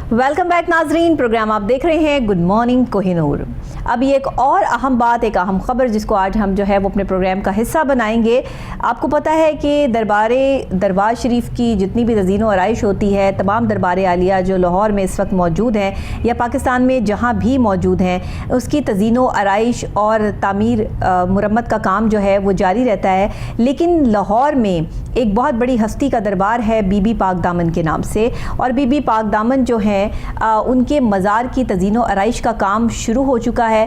Welcome back नाजरीन, programme आप देख रहे हैं गुड मॉर्निंग कोहिनूर। अभी एक और अहम बात, एक अहम खबर जिसको आज हम जो है वो अपने प्रोग्राम का हिस्सा बनाएंगे। आपको पता है कि दरबार शरीफ की जितनी भी तज़ीन व आराइश होती है, तमाम दरबार आलिया जो लाहौर में इस वक्त मौजूद हैं या पाकिस्तान में जहाँ भी मौजूद हैं, उसकी तज़ीन व आराइश और तामीर मुरम्मत का काम जो है वो जारी रहता है। लेकिन लाहौर में एक बहुत बड़ी हस्ती का दरबार है बीबी पाक दामन के नाम से, और बीबी पाक दामन जो है उनके मज़ार की तज़ीन व आराइश का काम शुरू हो चुका है।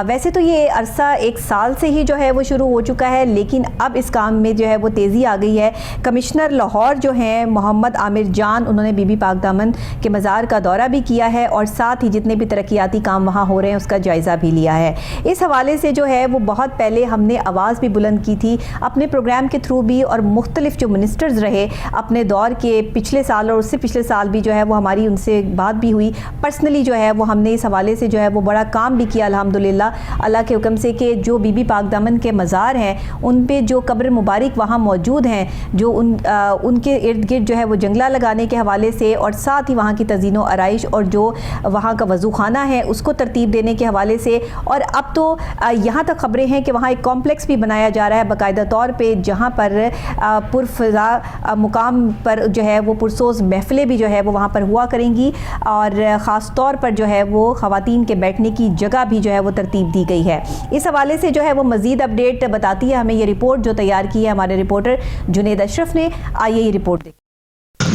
वैसे तो ये अरसा एक साल से ही जो है वो शुरू हो चुका है, लेकिन अब इस काम में जो है वो तेज़ी आ गई है। कमिश्नर लाहौर जो हैं मोहम्मद आमिर जान, उन्होंने बीबी पाक दामन के मज़ार का दौरा भी किया है और साथ ही जितने भी तरक्याती काम वहाँ हो रहे हैं उसका जायज़ा भी लिया है। इस हवाले से जो है वो बहुत पहले हमने आवाज़ भी बुलंद की थी अपने प्रोग्राम के थ्रू भी, और मुख्तलिफ जो मिनिस्टर्स रहे अपने दौर के, पिछले साल और उससे पिछले साल भी जो है वो हमारी उनसे बात भी हुई। पर्सनली जो है वो हमने इस हवाले से जो है वो बड़ा काम भी किया अल्हम्दुलिल्लाह अल्लाह के हुक्म से, कि जो बीबी पाक दामन के मज़ार हैं उन पे जो कब्र मुबारक वहाँ मौजूद हैं, जो उनके इर्द गिर्द जो है वो जंगला लगाने के हवाले से, और साथ ही वहाँ की तज़ीन व आराइश और जो वहाँ का वज़ू खाना है उसको तरतीब देने के हवाले से। और अब तो यहाँ तक खबरें हैं कि वहाँ एक कॉम्प्लेक्स भी बनाया जा रहा है बाकायदा तौर पर, जहाँ पर पुरफ़ज़ा मुकाम पर जो है वो पुरसोज़ महफ़िलें भी जो है वो वहाँ पर हुआ करेंगी, और ख़ास तौर पर जो है वो ख़वातीन के बैठने की जगह भी जो है वो तरतीब दी गई है। इस हवाले से जो है वो मज़ीद अपडेट बताती है हमें ये रिपोर्ट जो तैयार की है हमारे रिपोर्टर जुनेद अशरफ ने। आइए ये रिपोर्ट देखिए।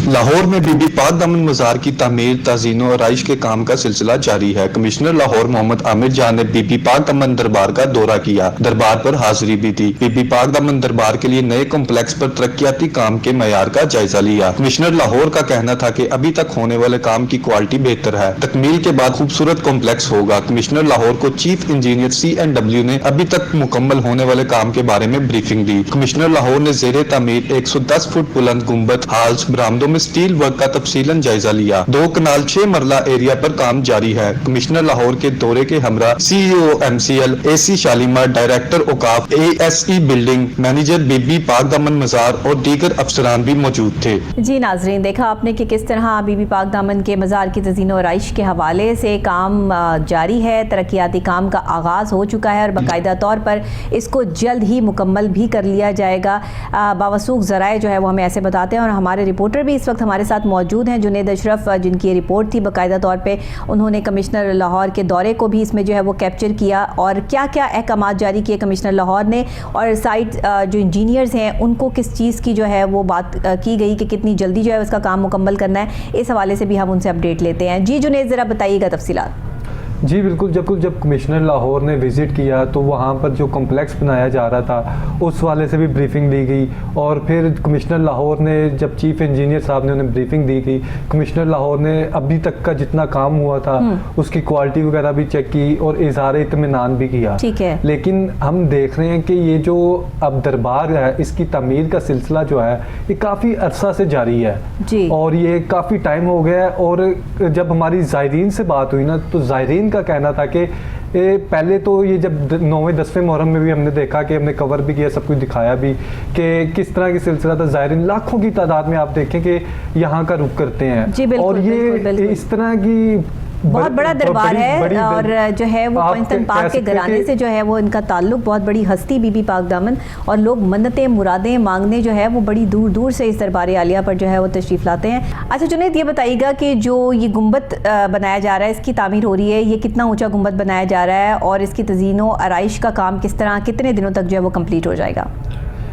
लाहौर में बीबी पाक दामन मज़ार की तामीर, तज़ीन व आराइश के काम का सिलसिला जारी है। कमिश्नर लाहौर मोहम्मद आमिर जान ने बीबी पाक दामन दरबार का दौरा किया, दरबार पर हाजिरी भी दी। बीबी पाक दामन दरबार के लिए नए कॉम्प्लेक्स पर तरक्याती काम के मयार का जायजा लिया। कमिश्नर लाहौर का कहना था कि अभी तक होने वाले काम की क्वालिटी बेहतर है, तकमील के बाद खूबसूरत कॉम्प्लेक्स होगा। कमिश्नर लाहौर को चीफ इंजीनियर CNW ने अभी तक मुकम्मल होने वाले काम के बारे में ब्रीफिंग दी। कमिश्नर लाहौर ने ज़ेरे तामीर 110 फुट बुलंद गुंबद, हाल्स, बरामदों में स्टील वर्क का तफसीलन जायजा लिया। 2 कनाल 6 मरला एरिया पर काम जारी है। कमिश्नर लाहौर के दौरे के हमरा CEO MCL, AC Shalimar, director औकाफ, ASE building, manager Bibi Pak Daman मज़ार और दीगर अफसरान भी मौजूद थे। जी नाजरीन, देखा आपने कि किस तरह बीबी पाक दामन के मज़ार की तज़ीन व आराइश के हवाले से काम जारी है। तरक्याती काम का आगाज़ हो चुका है और बाकायदा तौर पर इसको जल्द ही मुकम्मल भी कर लिया जाएगा। बावसूख ज़राए जो है वो हमें ऐसे बताते हैं, और हमारे रिपोर्टर भी इस वक्त हमारे साथ मौजूद हैं जुनेद अशरफ, जिनकी रिपोर्ट थी बाकायदा तौर पे। उन्होंने कमिश्नर लाहौर के दौरे को भी इसमें जो है वो कैप्चर किया, और क्या क्या अहकामात जारी किए कमिश्नर लाहौर ने, और साइट जो इंजीनियर्स हैं उनको किस चीज़ की जो है वो बात की गई कि कितनी जल्दी जो है उसका काम मुकम्मल करना है। इस हवाले से भी हम उनसे अपडेट लेते हैं। जी जुनेद, ज़रा बताइएगा तफसीलात। जी बिल्कुल, जब कमिश्नर लाहौर ने विज़िट किया तो वहाँ पर जो कॉम्प्लेक्स बनाया जा रहा था उस वाले से भी ब्रीफिंग दी गई, और फिर कमिश्नर लाहौर ने जब चीफ इंजीनियर साहब ने उन्हें ब्रीफिंग दी गई, कमिश्नर लाहौर ने अभी तक का जितना काम हुआ था उसकी क्वालिटी वगैरह भी चेक की और इज़हार इत्मीनान भी किया। ठीक है, लेकिन हम देख रहे हैं कि ये जो अब दरबार है इसकी तमीर का सिलसिला जो है ये काफ़ी अरसा से जारी है जी, और ये काफ़ी टाइम हो गया है। और जब हमारी ज़ायरीन से बात हुई ना, तो ज़ायरीन का कहना था कि पहले तो ये जब 9वें 10वें मुहर्रम में भी हमने देखा कि हमने कवर भी किया, सब कुछ दिखाया भी कि किस तरह की सिलसिला था। ज़ायरीन लाखों की तादाद में आप देखें कि यहाँ का रुख करते हैं, और ये इस तरह की बहुत बड़ा दरबार है, और जो है वो पंचतन पाक के घराने से जो है वो इनका ताल्लुक, बहुत बड़ी हस्ती बीबी पाक दामन, और लोग मन्नतें मुरादें मांगने जो है वो बड़ी दूर दूर से इस दरबार आलिया पर जो है वो तशरीफ़ लाते हैं। अच्छा जुनैद, ये बताइएगा कि जो ये गुंबद बनाया जा रहा है, इसकी तामीर हो रही है, ये कितना ऊँचा गुंबद बनाया जा रहा है, और इसकी तज़ीन व आराइश का काम किस तरह, कितने दिनों तक जो है वो कम्प्लीट हो जाएगा?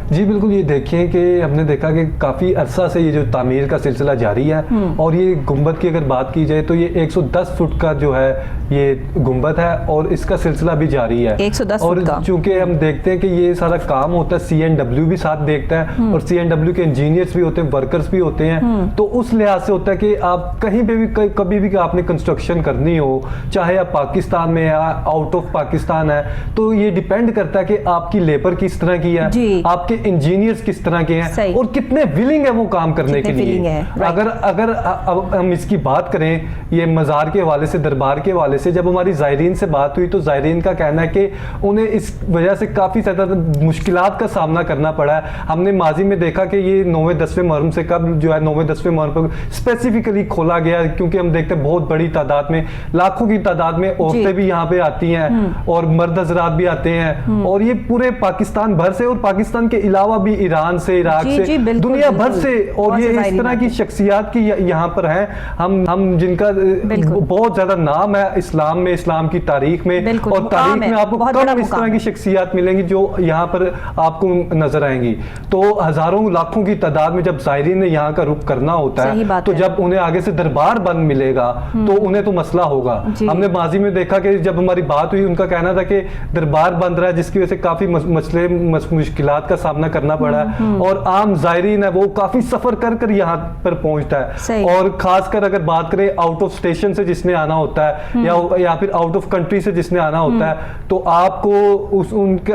जी बिल्कुल, ये देखिए कि हमने देखा कि काफ़ी अरसा से ये जो तामीर का सिलसिला जारी है, और ये गुंबद की अगर बात की जाए तो ये 110 फुट का जो है ये गुंबद है, और इसका सिलसिला भी जारी है 110 और फुट का। चूंकि हम देखते हैं कि ये सारा काम होता है, CNW भी साथ देखता है, और CNW के इंजीनियर्स भी होते हैं, वर्कर्स भी होते हैं, तो उस लिहाज से होता है कि आप कहीं पे भी कभी भी आपने कंस्ट्रक्शन करनी हो, चाहे आप पाकिस्तान में या आउट ऑफ पाकिस्तान है, तो ये डिपेंड करता है कि आपकी लेबर किस तरह की है, आपके के इंजीनियर्स किस तरह के हैं और कितने विलिंग है वो काम करने के लिए। अगर अब हम इसकी बात करें ये मज़ार के हवाले से, दरबार के हवाले से, जब हमारी ज़ायरीन से बात हुई तो ज़ायरीन का कहना है कि उन्हें इस वजह से काफ़ी ज़्यादा मुश्किलात का सामना करना पड़ा है। हमने माजी में देखा कि ये 9वें-10वें मुहर्रम से कब जो है 9वें-10वें मुहर्रम पर स्पेसिफिकली खोला गया, क्योंकि हम देखते हैं बहुत बड़ी तादाद में, लाखों की तादाद में औरतें भी यहाँ पे आती हैं और मर्द हजरात भी आते हैं, और ये पूरे पाकिस्तान भर से और पाकिस्तान के अलावा भी ईरान से, इराक से, दुनिया भर से, और ये इस तरह की शख्सियात की यहाँ पर हैं हम जिनका बहुत ज्यादा नाम है इस्लाम में, इस्लाम की तारीख में, और तारीख में आपको कम इस तरह की शख्सियात मिलेंगी जो यहाँ पर आपको नजर आएंगी। तो हजारों लाखों की तादाद में जब ज़ायरीन ने यहाँ का रुख करना होता है तो जब उन्हें आगे से दरबार बंद मिलेगा तो उन्हें तो मसला होगा। हमने माजी में देखा कि जब हमारी बात हुई उनका कहना था कि दरबार बंद रहा है जिसकी वजह से काफी मसले मुश्किलात का सामना करना पड़ा है, और आम ज़ायरीन है वो काफी सफर कर कर यहाँ पर पहुंचता है, और खासकर अगर बात करें आउट ऑफ स्टेशन से जिसने आना होता है या फिर आउट ऑफ कंट्री से जिसने आना होता है, तो आपको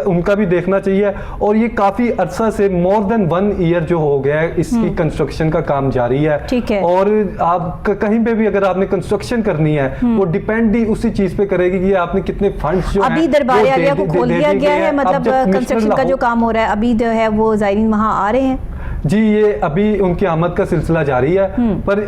उनका भी देखना चाहिए। और ये काफी अरसा से मोर देन 1 ईयर जो हो गया है इसकी कंस्ट्रक्शन का काम जारी है, और आप कहीं पे भी अगर आपने कंस्ट्रक्शन करनी है वो डिपेंड ही उसी चीज पे करेगी कि आपने कितने फंड्स जो अभी दरबार एरिया को खोल दिया गया है, मतलब कंस्ट्रक्शन का जो काम हो रहा है अभी जो है वो ज़ायरीन वहां आ रहे हैं। जी, ये अभी उनकी आमद का सिलसिला जारी है, पर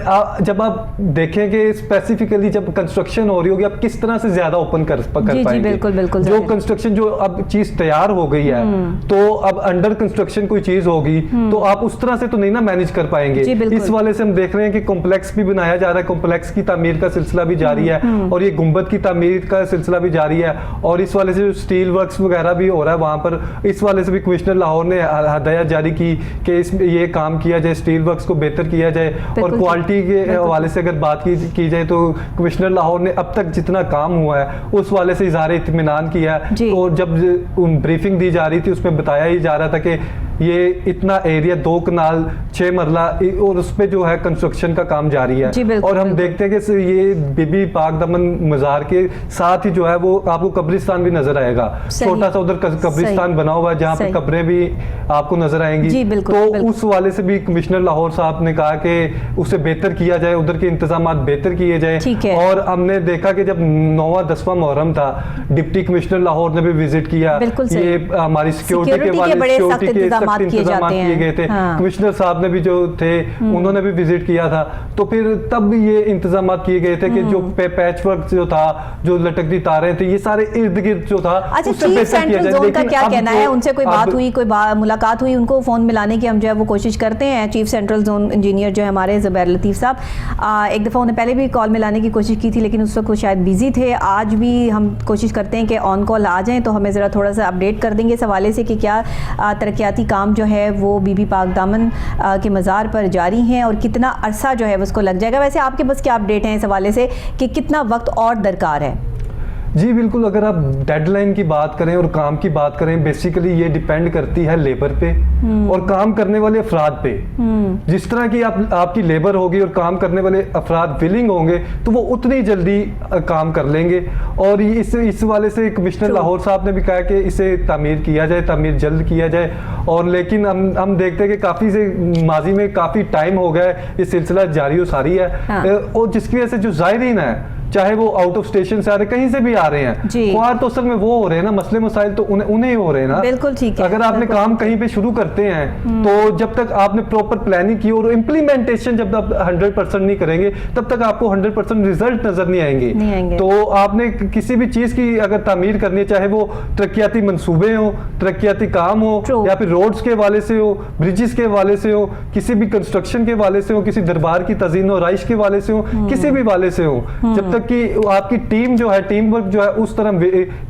जब आप देखें कि स्पेसिफिकली जब कंस्ट्रक्शन हो रही होगी आप किस तरह से ज्यादा ओपन कर पाएंगे। बिल्कुल बिल्कुल। जो कंस्ट्रक्शन जो अब चीज तैयार हो गई है तो अब अंडर कंस्ट्रक्शन कोई चीज होगी तो आप उस तरह से तो नहीं ना मैनेज कर पाएंगे। इस वाले से हम देख रहे हैं कि कॉम्प्लेक्स भी बनाया जा रहा है, कॉम्प्लेक्स की तामीर का सिलसिला भी जारी है, और ये गुंबद की तामीर का सिलसिला भी जारी है, और इस वाले से जो स्टील वर्क्स वगैरह भी हो रहा है वहां पर, इस वाले से भी कमिश्नर लाहौर ने हदायत जारी की कि इसमें ये काम किया जाए, स्टील वर्क्स को बेहतर किया जाए, और क्वालिटी के हवाले से अगर बात की जाए तो कमिश्नर लाहौर ने अब तक जितना काम हुआ है उस वाले से इज़हार इत्मीनान किया, और जब ब्रीफिंग दी जा रही थी उसमें बताया ही जा रहा था कि ये इतना एरिया 2 कनाल 6 मरला और उस पे जो है कंस्ट्रक्शन का काम जारी है। और हम देखते हैं कि ये बीबी पाक दामन मज़ार के साथ ही जो है वो आपको कब्रिस्तान भी नजर आएगा, छोटा सा उधर कब्रिस्तान बना हुआ है जहाँ पे कब्रें भी आपको नजर आएंगी। तो उस वाले से भी कमिश्नर लाहौर साहब ने कहा कि उसे बेहतर किया जाए, उधर के इंतजाम बेहतर किए जाए। और हमने देखा कि जब 9वां-10वां मुहर्रम था डिप्टी कमिश्नर लाहौर ने भी विजिट किया, ये हमारी सिक्योरिटी के वाले इंतजाम किए गए थे। कमिश्नर साहब ने भी जो थे उन्होंने भी विजिट किया था, तो फिर तब ये इंतजाम किए गए थे कि जो पैच वर्क जो था, जो लटकती तारें थी, ये सारे इर्द गिर्द जो था उससे बेहतर किया जाए। लेकिन क्या कहना है, उनसे कोई बात हुई, कोई मुलाकात हुई, उनको फोन मिलाने की हम जो है वो कोशिश करते हैं। चीफ सेंट्रल जोन इंजीनियर जो है हमारे ज़ुबैर लतीफ़ साहब, एक दफ़ा उन्हें पहले भी कॉल मिलाने की कोशिश की थी लेकिन उस वक्त वो शायद बिजी थे। आज भी हम कोशिश करते हैं कि ऑन कॉल आ जाएं तो हमें ज़रा थोड़ा सा अपडेट कर देंगे इस हवाले से कि क्या तरक्याती काम जो है वो बीबी पाक दामन के मज़ार पर जारी हैं और कितना अरसा जो है उसको लग जाएगा। वैसे आपके पास क्या अपडेट है इस हवाले से कि कितना वक्त और दरकार है? जी बिल्कुल, अगर आप डेडलाइन की बात करें और काम की बात करें, बेसिकली ये डिपेंड करती है लेबर पे और काम करने वाले अफराद पे। जिस तरह की आपकी लेबर होगी और काम करने वाले अफराद विलिंग होंगे तो वो उतनी जल्दी काम कर लेंगे। और इस वाले से कमिश्नर लाहौर साहब ने भी कहा कि इसे तामीर किया जाए, तामीर जल्द किया जाए। और लेकिन हम देखते हैं कि काफ़ी से माजी में काफ़ी टाइम हो गया है ये सिलसिला जारी हो सारी है, और जिसकी वजह से जो ज़ायरीन है चाहे वो आउट ऑफ स्टेशन से आ रहे, कहीं से भी आ रहे हैं, ख्वार तो असल में वो हो रहे हैं ना, मसले मसाइल तो उन्हें ही हो रहे हैं ना। बिल्कुल ठीक है। अगर आपने काम कहीं पे शुरू करते हैं तो जब तक आपने प्रॉपर प्लानिंग की और इम्प्लीमेंटेशन जब आप 100% नहीं करेंगे तब तक आपको 100% रिजल्ट नजर नहीं आएंगे। तो आपने किसी भी चीज की अगर तामीर करनी है, चाहे वो तरक्याती मंसूबे हो, तरक्याती काम हो, या फिर रोड्स के वाले से हो, ब्रिजेस के वाले से हो, किसी भी कंस्ट्रक्शन के वाले से हो, किसी दरबार की तज़ीन और राइश के वाले से हो, किसी भी वाले से हो, जब तक कि आपकी टीम जो है, टीम वर्क जो है उस तरह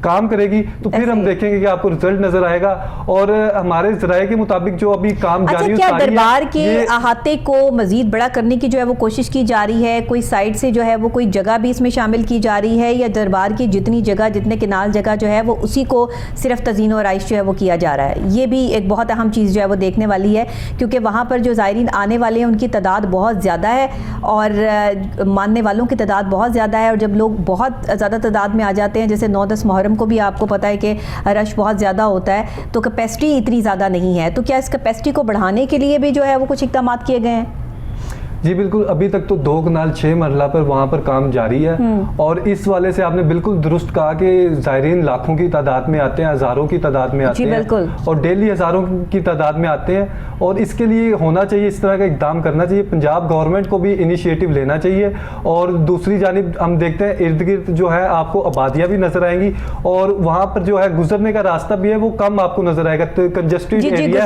काम करेगी तो फिर हम देखेंगे कि आपको रिजल्ट नजर आएगा। और हमारे ज़राए के मुताबिक जो अभी काम जारी है, क्या दरबार के अहाते को मजीद बड़ा करने की जो है वो कोशिश की जा रही है? कोई साइड से जो है वो कोई जगह भी इसमें शामिल की जा रही है, या दरबार की जितनी जगह, जितने किनाल जगह जो है वो उसी को सिर्फ तज़ीन और आइश जो है वो किया जा रहा है? ये भी एक बहुत अहम चीज़ जो है वो देखने वाली है, क्योंकि वहाँ पर जो ज़ायरीन आने वाले हैं उनकी तादाद बहुत ज़्यादा है और मानने वालों की तादाद बहुत ज़्यादा है और जब लोग बहुत ज़्यादा तादाद में आ जाते हैं, जैसे 9-10 मुहर्रम को भी आपको पता है कि रश बहुत ज़्यादा होता है, तो कैपेसिटी इतनी ज़्यादा नहीं है, तो क्या इस कैपेसिटी को बढ़ाने के लिए भी जो है वो कुछ इक़दाम किए गए हैं? जी बिल्कुल, अभी तक तो 2 कनाल 6 मरला पर वहाँ पर काम जारी है और इस वाले से आपने बिल्कुल दुरुस्त कहा कि ज़ायरीन लाखों की तादाद में आते हैं, हज़ारों की तादाद में आते हैं और डेली हज़ारों की तादाद में आते हैं और इसके लिए होना चाहिए, इस तरह का इक़दाम करना चाहिए। पंजाब गवर्नमेंट को भी इनिशिएटिव लेना चाहिए और दूसरी जानिब हम देखते हैं इर्द गिर्द जो है आपको आबादियाँ भी नज़र आएंगी और वहाँ पर जो है गुजरने का रास्ता भी है वो कम आपको नज़र आएगा, कंजस्टेड एरिया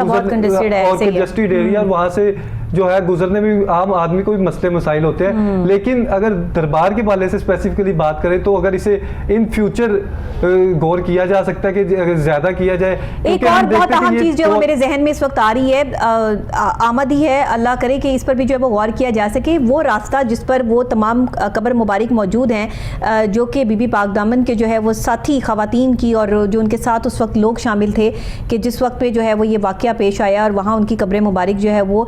और कंजस्टेड एरिया, वहाँ से जो है गुजरने में आम आदमी को भी मसले मसाइल होते हैं। लेकिन अगर दरबार के वाले से स्पेसिफिकली बात करें तो अगर इसे इन फ्यूचर गौर किया जा सकता है कि अगर ज्यादा किया जाए। एक और बहुत अहम चीज जो मेरे जहन में इस वक्त आ रही है, आमद ही है, अल्लाह करे कि इस पर भी जो है वो गौर किया जा सके, वो रास्ता जिस पर वो तमाम कब्र मुबारक मौजूद हैं जो कि बीबी पाक दामन के जो है वो साथी खवातीन की और जो उनके साथ उस वक्त लोग शामिल थे कि जिस वक्त पे जो है वो ये वाक़या पेश आया और वहाँ उनकी कब्र मुबारक जो है वो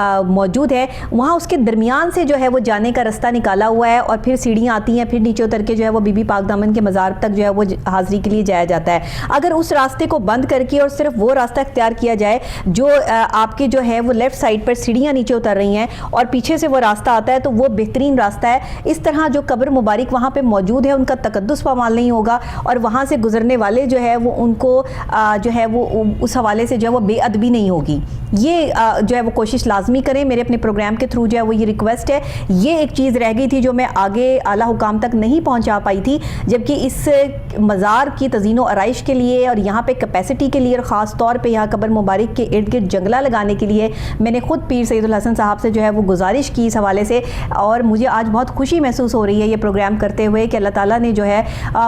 मौजूद है, वहाँ उसके दरमियान से जो है वो जाने का रास्ता निकाला हुआ है और फिर सीढ़ियाँ आती हैं, फिर नीचे उतर के जो है वो बीबी पाक दामन के मज़ार तक जो है वो हाज़िरी के लिए जाया जाता है। अगर उस रास्ते को बंद करके और सिर्फ वो रास्ता इख्तियार किया जाए जो आपके जो है वो लेफ़्ट साइड पर सीढ़ियाँ नीचे उतर रही हैं और पीछे से वो रास्ता आता है, तो वो बेहतरीन रास्ता है। इस तरह जो कब्र मुबारक वहाँ पर मौजूद है उनका तकद्दुस पामाल नहीं होगा और वहाँ से गुजरने वाले जो है वो उनको जो है वो उस हवाले से जो है वो बेअदबी नहीं होगी। ये जो है वो कोशिश लाजमी करें। मेरे अपने प्रोग्राम के थ्रू जो है वो ये रिक्वेस्ट है। ये एक चीज़ रह गई थी जो मैं आगे आला हुकाम तक नहीं पहुंचा पाई थी, जबकि इस मज़ार की तज़ीनो आराइश के लिए और यहाँ पे कैपेसिटी के लिए और ख़ास तौर पे यहाँ कब्र मुबारक के इर्द गिर्द जंगला लगाने के लिए मैंने खुद पीर सैयदुल हसन साहब से जो है वो गुजारिश की इस हवाले से, और मुझे आज बहुत खुशी महसूस हो रही है ये प्रोग्राम करते हुए कि अल्लाह ताला ने जो है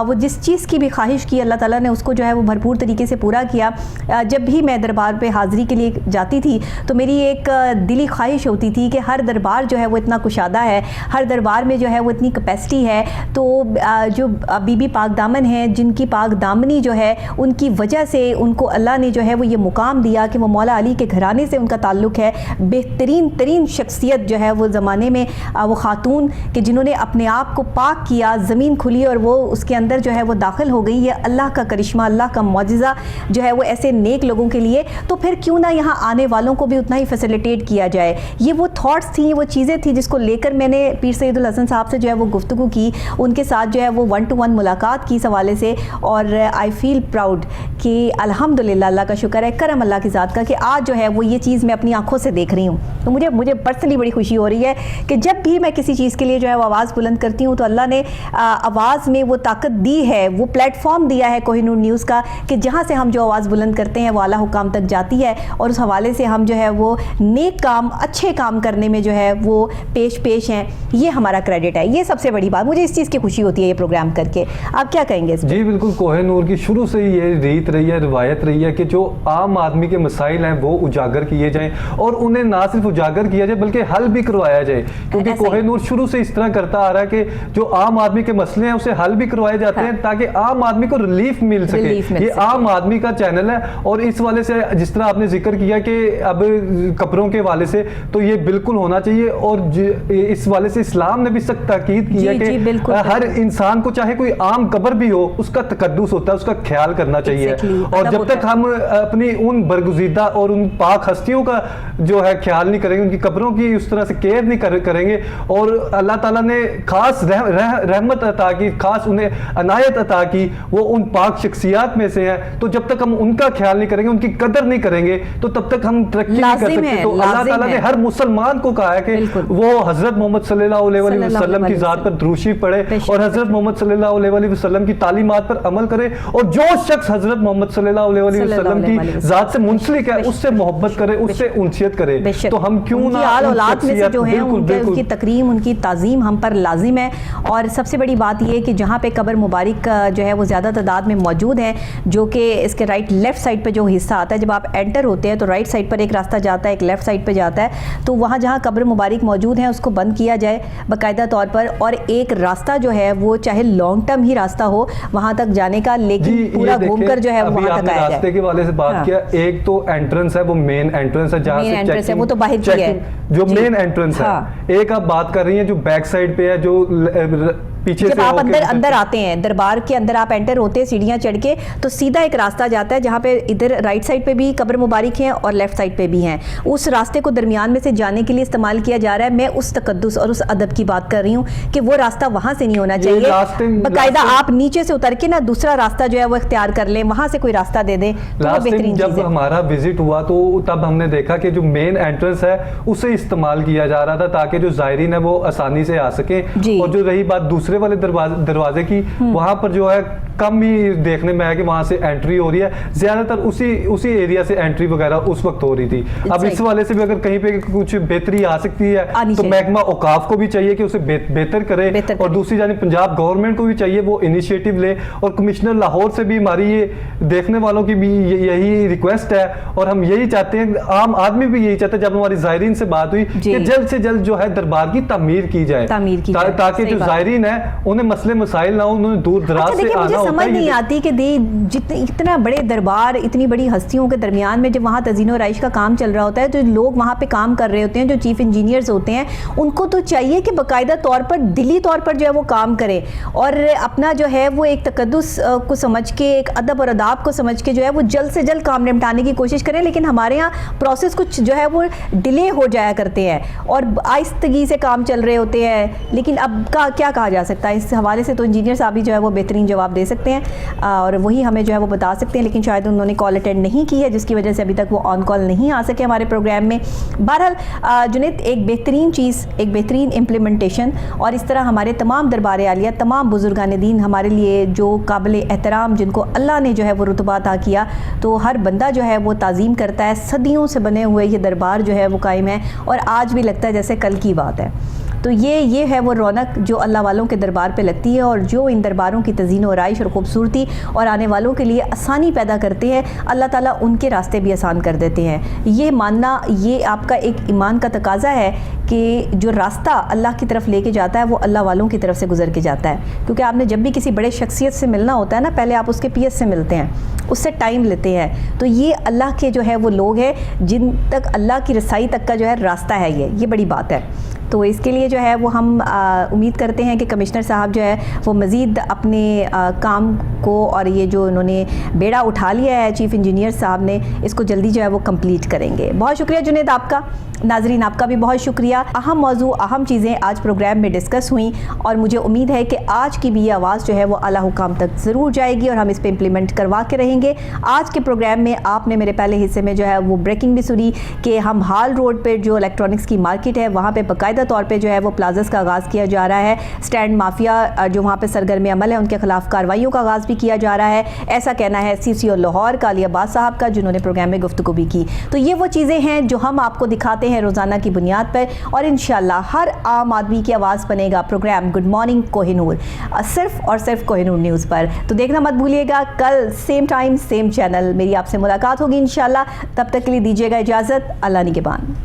वो जिस चीज़ की भी ख्वाहिश की अल्लाह ताला ने उसको जो है वो भरपूर तरीके से पूरा किया। जब भी मैं दरबार पर हाज़िरी के लिए जाती थी तो मेरी एक दिली ख्वाहिश होती थी कि हर दरबार जो है वो इतना कुशादा है, हर दरबार में जो है वो इतनी कैपेसिटी है, तो जो बीबी पाक दामन है जिनकी पाक दामनी जो है उनकी वजह से उनको अल्लाह ने जो है वो ये मुकाम दिया कि वो मौला अली के घराने से उनका ताल्लुक़ है। बेहतरीन तरीन शख्सियत जो है वो ज़माने में वो ख़ातून कि जिन्होंने अपने आप को पाक किया, ज़मीन खुली और वो उसके अंदर जो है वो दाखिल हो गई। ये अल्लाह का करिश्मा, अल्लाह का मौजिज़ा जो है वो ऐसे नेक लोगों के लिए। तो फिर क्यों ना यहाँ आने वालों को भी उतना ही फैसिलिटेट किया जाए। ये वो थॉट्स थी, वो चीज़ें थी जिसको लेकर मैंने पीर सैयदुल हसन साहब से जो है वो गुफ्तगू की, उनके साथ जो है वो 1-to-1 मुलाकात की इस हवाले से, और आई फील प्राउड कि अल्हम्दुलिल्लाह, अल्लाह का शुक्र है, करम अल्लाह की ज़ात का कि आज जो है वो ये चीज़ मैं अपनी आंखों से देख रही हूँ। तो मुझे पर्सनली बड़ी खुशी हो रही है कि जब भी मैं किसी चीज़ के लिए जो है वो आवाज़ बुलंद करती हूँ तो अल्लाह ने आवाज़ में वो ताकत दी है, वो प्लेटफॉर्म दिया है कोहिनूर न्यूज़ का कि जहाँ से हम जो आवाज़ बुलंद करते हैं वो आला हुकाम तक जाती है और उस हवाले से हम जो है वो नेक काम, अच्छे काम करने में जो है वो पेश हैं। ये हमारा क्रेडिट है, ये सबसे बड़ी बात। मुझे इस चीज़ की खुशी होती है ये प्रोग्राम करके। आप क्या कहेंगे इस पर? जी बिल्कुल, कोहिनूर की शुरू से ही ये रीत रही है, रिवायत रही है कि जो आम आदमी के मसाइल हैं वो उजागर किए जाएं और उन्हें ना सिर्फ उजागर किया जाए बल्कि हल भी करवाया जाए, क्योंकि कोहिनूर शुरू से इस तरह करता आ रहा है कि जो आम आदमी के मसले हैं उसे हल भी करवाए जाते हैं ताकि आम आदमी को रिलीफ मिल सके। ये आम आदमी का चैनल है और इस वाले से जिस तरह आपने जिक्र किया कि अब कब्रों के वाले से, तो ये बिल्कुल होना चाहिए। और इस वाले से इस्लाम ने भी सख्त ताकीद की है कि हर इंसान को चाहे कोई आम कब्र भी हो उसका तकद्दुस होता है, उसका ख्याल करना चाहिए। और जब तक हम अपनी उन बरगुज़ीदा और उन पाक हस्तियों का जो है ख्याल नहीं करेंगे, उनकी कब्रों की उस तरह से केयर नहीं करेंगे और अल्लाह ताला ने खास रहमत अता की, खास उन्हें अनायत अता की, वो उन पाक शख्सियात में से हैं, तो जब तक हम उनका ख्याल नहीं करेंगे, उनकी कदर नहीं करेंगे, तो तब तक हम तरक्की नहीं कर सकते। तो अल्लाह ताला ने हर मुसलमान को कहा है कि वो हजरत मोहम्मद सल्लल्लाहु अलैहि वसल्लम की ज़ात पर दुरूशी पढ़े और हजरत मोहम्मद सल्लल्लाहु अलैहि वसल्लम की तालीमात पर अमल करे, और जो शख्स हजरत मोहम्मद सल्लल्लाहु अलैहि वसल्लम की ज़ात से मुंसलिक है उससे मोहब्बत करे, उससे उनसियत करे। तो हम क्यों ना औलाद में से जो है उनकी तकरीम, उनकी ताज़ीम हम पर लाजिम है। और सबसे बड़ी बात यह है कि जहाँ पे कब्र मुबारक जो है वो ज़्यादा तादाद में मौजूद है, जो कि इसके राइट लेफ़्ट साइड पे जो हिस्सा आता है, जब आप एंटर होते हैं तो राइट साइड पर एक रास्ता जाता है, एक लेफ़्ट साइड पे जाता है, तो वहाँ जहाँ कब्र मुबारक मौजूद है उसको बंद किया जाए बाकायदा तौर पर, और एक रास्ता जो है वो चाहे लॉन्ग टर्म ही रास्ता हो वहां तक जाने का, लेकिन पूरा घूमकर जो है अभी वहां तक आपने आया रास्ते जाए। के वाले से बात किया, एक तो एंट्रेंस है, वो मेन एंट्रेंस है जहाँ मेन से एंट्रेंस है, वो तो बाहर की है जो जी। मेन एंट्रेंस हाँ। है। एक आप बात कर रही हैं जो बैक साइड पे है, जो पीछे जब से आप होके अंदर आते हैं, दरबार के अंदर आप एंटर होते हैं सीढ़ियां चढ़ के, तो सीधा एक रास्ता जाता है जहाँ पे इधर राइट साइड पे भी कब्र मुबारक है और लेफ्ट साइड पे भी हैं। उस रास्ते को दरमियान में से जाने के लिए इस्तेमाल किया जा रहा है। मैं उस तकद्दुस और उस अदब की बात कर रही हूँ कि वो रास्ता वहां से नहीं होना चाहिए। बाकायदा आप नीचे से उतर के ना दूसरा रास्ता जो है वो इख्तियार कर लें, वहां से कोई रास्ता दे दें, तो वो बेहतरीन चीज़ है। जब हमारा विजिट हुआ तो तब हमने देखा कि जो मेन एंट्रेंस है उसे इस्तेमाल किया जा रहा था ताकि जो जायरीन है वो आसानी से आ सके। और जो रही बात दूसरे वाले दरवाजे की, वहां पर जो है कम ही देखने में आया कि वहां से एंट्री हो रही है, ज्यादातर उसी एरिया से एंट्री वगैरह उस वक्त हो रही थी। अब इस वाले से भी अगर कहीं पे कुछ बेहतरी आ सकती है तो महकमा औकाफ को भी चाहिए कि उसे बेहतर करे, और दूसरी जानी पंजाब गवर्नमेंट को भी चाहिए वो इनिशिएटिव ले। और कमिश्नर लाहौर से भी हमारी ये देखने वालों की भी यही रिक्वेस्ट है, और हम यही चाहते हैं, आम आदमी भी यही चाहते हैं, जब हमारी जायरीन से बात हुई कि जल्द से जल्द जो है दरबार की तामीर की जाए, ताकि जो जायरीन है उन्हें मसले मसाइल ना हो, उन्होंने दूर दराज से आना होता है। समझ नहीं आती कि इतना बड़े दरबार, इतनी बड़ी हस्तियों के दरमियान में जब वहाँ तज़ीन और आइश का काम चल रहा होता है, तो लोग वहाँ पे काम कर रहे होते हैं, जो चीफ इंजीनियर्स होते हैं, उनको तो चाहिए कि बाकायदा तौर पर दिली तौर पर जो है वो काम करें, और अपना जो है वो एक तकद्दुस को समझ के, एक अदब और अदाब को समझ के जो है वो जल्द से जल्द काम निपटाने की कोशिश करें। लेकिन हमारे यहाँ प्रोसेस कुछ जो है वो डिले हो जाया करते हैं और आहिस्तगी से काम चल रहे होते हैं। लेकिन अब का क्या कहा जा सकता है इस हवाले से, तो इंजीनियर साहब भी जो है वो बेहतरीन जवाब दे सकते हैं और वही हमें जो है वो बता सकते हैं। लेकिन शायद उन्होंने कॉल अटेंड नहीं की है, जिसकी वजह से अभी तक वो ऑन कॉल नहीं आ सके हमारे प्रोग्राम में। बहरहाल जुनैद, एक बेहतरीन चीज़, एक बेहतरीन इम्प्लीमेंटेशन, और इस तरह हमारे तमाम दरबार आलिया, तमाम बुजुर्गान दीन हमारे लिए जो काबिल एहतराम, जिनको अल्लाह ने जो है वो रुतबा अता किया, तो हर बंदा जो है वो ताज़ीम करता है। सदियों से बने हुए ये दरबार जो है वो कायम है और आज भी लगता है जैसे कल की बात है। तो ये है वो रौनक जो अल्लाह वालों के दरबार पे लगती है, और जो इन दरबारों की तज़ीन और आइश और ख़ूबसूरती और आने वालों के लिए आसानी पैदा करते हैं, अल्लाह ताला उनके रास्ते भी आसान कर देते हैं। ये मानना, ये आपका एक ईमान का तकाज़ा है कि जो रास्ता अल्लाह की तरफ लेके जाता है वो अल्लाह वालों की तरफ से गुजर के जाता है। क्योंकि आपने जब भी किसी बड़े शख्सियत से मिलना होता है ना, पहले आप उसके पीएस से मिलते हैं, उससे टाइम लेते हैं। तो ये अल्लाह के जो है वो लोग हैं जिन तक अल्लाह की रसाई तक का जो है रास्ता है, ये बड़ी बात है। तो इसके लिए जो है वो हम उम्मीद करते हैं कि कमिश्नर साहब जो है वो मज़ीद अपने काम को, और ये जो उन्होंने बेड़ा उठा लिया है चीफ़ इंजीनियर साहब ने, इसको जल्दी जो है वो कंप्लीट करेंगे। बहुत शुक्रिया जुनैद आपका। नाजरीन, आपका भी बहुत शुक्रिया। अहम मौजू, अहम चीज़ें आज प्रोग्राम में डिस्कस हुई, और मुझे उम्मीद है कि आज की भी ये आवाज़ जो है वो आला हुकाम तक ज़रूर जाएगी और हम इस पर इम्प्लीमेंट करवा के रहेंगे। आज के प्रोग्राम में आपने मेरे पहले हिस्से में जो है वो ब्रेकिंग भी सुनी कि हम हाल रोड पर जो इलेक्ट्रॉनिक्स की मार्केट है, वहाँ पर बाकायदा तौर पे जो है वो प्लाज़ास का आगाज़ किया जा रहा है। स्टैंड माफिया जो वहाँ पे सरगर्म अमल है, उनके खिलाफ कार्रवाइयों का आगाज़ भी किया जा रहा है। ऐसा कहना है CCO लाहौर का अली अब्बास साहब का, जिन्होंने प्रोग्राम में गुफ्तगू भी की। तो ये वो चीज़ें हैं जो हम आपको दिखाते हैं रोज़ाना की बुनियाद पर, और इंशाल्लाह हर आम आदमी की आवाज़ बनेगा प्रोग्राम गुड मॉर्निंग कोहिनूर, सिर्फ और सिर्फ कोहिनूर न्यूज़ पर। तो देखना मत भूलिएगा, कल सेम टाइम सेम चैनल मेरी आपसे मुलाकात होगी इंशाल्लाह। तब तक के लिए दीजिएगा इजाज़त। अल्लाह निगहबान।